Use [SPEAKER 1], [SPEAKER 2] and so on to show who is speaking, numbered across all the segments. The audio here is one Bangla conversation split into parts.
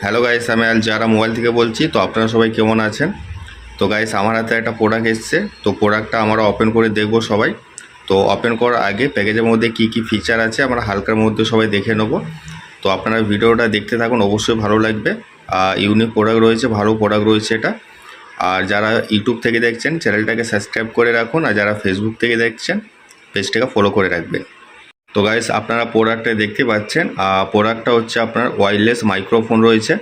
[SPEAKER 1] হ্যালো গাইস, আমি আল যারা মোবাইল থেকে বলছি। তো আপনারা সবাই কেমন আছেন? তো গাইস, আমার হাতে একটা প্রোডাক্ট এসছে। তো প্রোডাক্টটা আমরা ওপেন করে দেখব সবাই। তো ওপেন করার আগে প্যাকেজের মধ্যে কি কি ফিচার আছে আমরা হালকার মধ্যে সবাই দেখে নেব। তো আপনারা ভিডিওটা দেখতে থাকুন, অবশ্যই ভালো লাগবে। ইউনিক প্রোডাক্ট রয়েছে, ভালো প্রোডাক্ট রয়েছে এটা। আর যারা ইউটিউব থেকে দেখছেন চ্যানেলটাকে সাবস্ক্রাইব করে রাখুন, আর যারা ফেসবুক থেকে দেখছেন পেজটাকে ফলো করে রাখবেন। তো গাইস, আপনারা প্রোডাক্টটা দেখতে পাচ্ছেন। প্রোডাক্টটা হচ্ছে আপনার ওয়্যারলেস মাইক্রোফোন রয়েছে,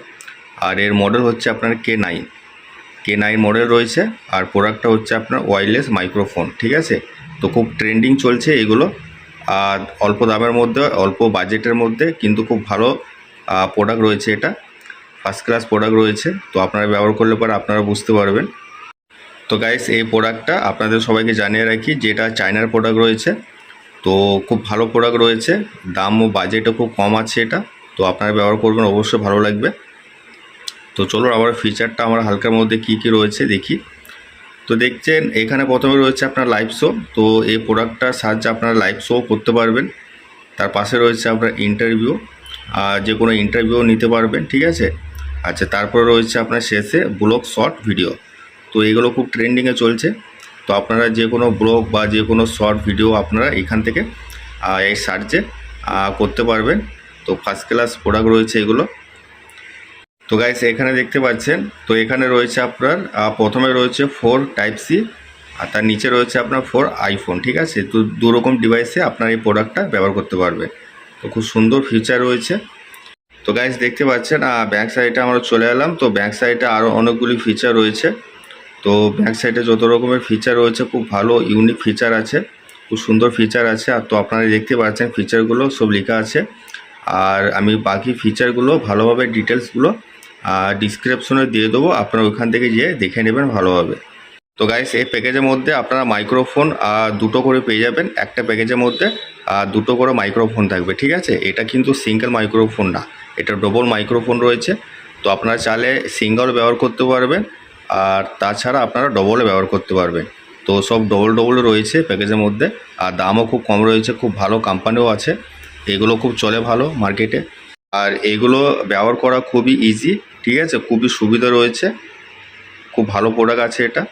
[SPEAKER 1] আর এর মডেল হচ্ছে আপনার কে9 মডেল রয়েছে। আর প্রোডাক্টটা হচ্ছে আপনার ওয়্যারলেস মাইক্রোফোন, ঠিক আছে। তো খুব ট্রেন্ডিং চলছে এগুলো, আর অল্প দামের মধ্যে, অল্প বাজেটের মধ্যে কিন্তু খুব ভালো প্রোডাক্ট রয়েছে। এটা ফার্স্ট ক্লাস প্রোডাক্ট রয়েছে। তো আপনারা ব্যবহার করলে পরে আপনারা বুঝতে পারবেন। তো গাইস, এই প্রোডাক্টটা আপনাদের সবাইকে জানিয়ে রাখি যে এটা চায়নার প্রোডাক্ট রয়েছে। তো খুব ভালো প্রোডাক্ট রয়েছে, দাম ও বাজেটও খুব কম আছে এটা। তো আপনারা ব্যবহার করবেন, অবশ্যই ভালো লাগবে। তো চলো আবার ফিচারটা আমরা হালকার মধ্যে কি কি রয়েছে দেখি। তো দেখছেন এখানে প্রথমে রয়েছে আপনার লাইভ শো। তো এই প্রোডাক্টটার সাহায্যে আপনারা লাইভ শো করতে পারবেন। তার পাশে রয়েছে আপনার ইন্টারভিউ, যে কোনো ইন্টারভিউ নিতে পারবেন, ঠিক আছে। আচ্ছা, তারপরে রয়েছে আপনার শেষে ব্লগ শর্ট ভিডিও। তো এগুলো খুব ট্রেন্ডিংয়ে চলছে। তো আপনারা যে কোনো ব্লগ বা যে কোনো শর্ট ভিডিও আপনারা এখান থেকে এই সার্চে করতে পারবেন। তো ফার্স্ট ক্লাস প্রোডাক্ট রয়েছে এগুলো। তো গাইস, এখানে দেখতে পাচ্ছেন, তো এখানে রয়েছে আপনার প্রথমে রয়েছে 4 টাইপ সি, আর তার নিচে রয়েছে আপনার 4 আইফোন, ঠিক আছে। তো দুরকম ডিভাইসে আপনার এই প্রোডাক্টটা ব্যবহার করতে পারবেন। তো খুব সুন্দর ফিচার রয়েছে। তো গাইস, দেখতে পাচ্ছেন ব্যাক সাইডে আমরা চলে এলাম। তো ব্যাক সাইডে আরও অনেকগুলি ফিচার রয়েছে। তো ব্যাক সাইডে যত রকমের ফিচার রয়েছে খুব ভালো ইউনিক ফিচার আছে, খুব সুন্দর ফিচার আছে। আর তো আপনারা দেখতে পাচ্ছেন ফিচারগুলো সব লেখা আছে। আর আমি বাকি ফিচারগুলো ভালোভাবে ডিটেলসগুলো ডিসক্রিপশনে দিয়ে দেবো, আপনারা ওখান থেকে গিয়ে দেখে নেবেন ভালোভাবে। তো গাইস, এই প্যাকেজের মধ্যে আপনারা মাইক্রোফোন দুটো করে পেয়ে যাবেন। একটা প্যাকেজের মধ্যে দুটো করে মাইক্রোফোন থাকবে, ঠিক আছে। এটা কিন্তু সিঙ্গেল মাইক্রোফোন না, এটা ডবল মাইক্রোফোন রয়েছে। তো আপনারা চাইলে সিঙ্গেল ব্যবহার করতে পারবেন, আর তাছাড়া আপনারা ডবলে ব্যবহার করতে পারবেন। তো সব ডবল রয়েছে প্যাকেজের মধ্যে। আর দামও খুব কম রয়েছে, খুব ভালো কোম্পানিও আছে। এগুলো খুব চলে ভালো মার্কেটে। আর এগুলো ব্যবহার করা খুবই ইজি, ঠিক আছে, খুবই সুবিধা রয়েছে। খুব ভালো প্রোডাক্ট আছে এটা।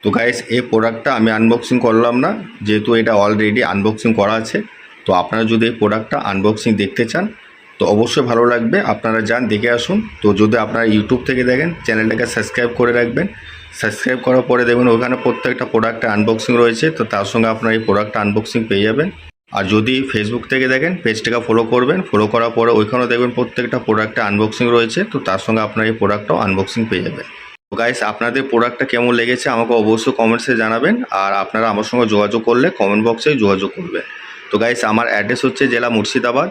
[SPEAKER 1] তো গাইস, এই প্রোডাক্টটা আমি আনবক্সিং করলাম না, যেহেতু এটা অলরেডি আনবক্সিং করা আছে। তো আপনারা যদি এই প্রোডাক্টটা আনবক্সিং দেখতে চান তো অবশ্যই ভালো লাগবে, আপনারা যান দেখে আসুন। তো যদি আপনারা ইউটিউব থেকে দেখেন চ্যানেলটাকে সাবস্ক্রাইব করে রাখবেন। সাবস্ক্রাইব করার পরে দেখবেন ওখানে প্রত্যেকটা প্রোডাক্টে আনবক্সিং রয়েছে। তো তার সঙ্গে আপনারা এই প্রোডাক্টটা আনবক্সিং পেয়ে যাবেন। আর যদি ফেসবুক থেকে দেখেন পেজটাকে ফলো করবেন, ফলো করার পরে ওইখানেও দেখবেন প্রত্যেকটা প্রোডাক্টে আনবক্সিং রয়েছে। তো তার সঙ্গে আপনারা এই প্রোডাক্টটাও আনবক্সিং পেয়ে যাবেন। তো গাইস, আপনাদের প্রোডাক্টটা কেমন লেগেছে আমাকে অবশ্যই কমেন্টসে জানাবেন। আর আপনারা আমার সঙ্গে যোগাযোগ করলে কমেন্ট বক্সে যোগাযোগ করবেন। তো গাইস, আমার অ্যাড্রেস হচ্ছে জেলা মুর্শিদাবাদ,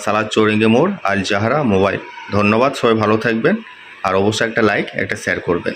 [SPEAKER 1] সালাদ চৌরিঙ্গি মোড়, আল জাহারা মোবাইল। ধন্যবাদ, সবাই ভালো থাকবেন। আর অবশ্যই একটা লাইক, একটা শেয়ার করবেন।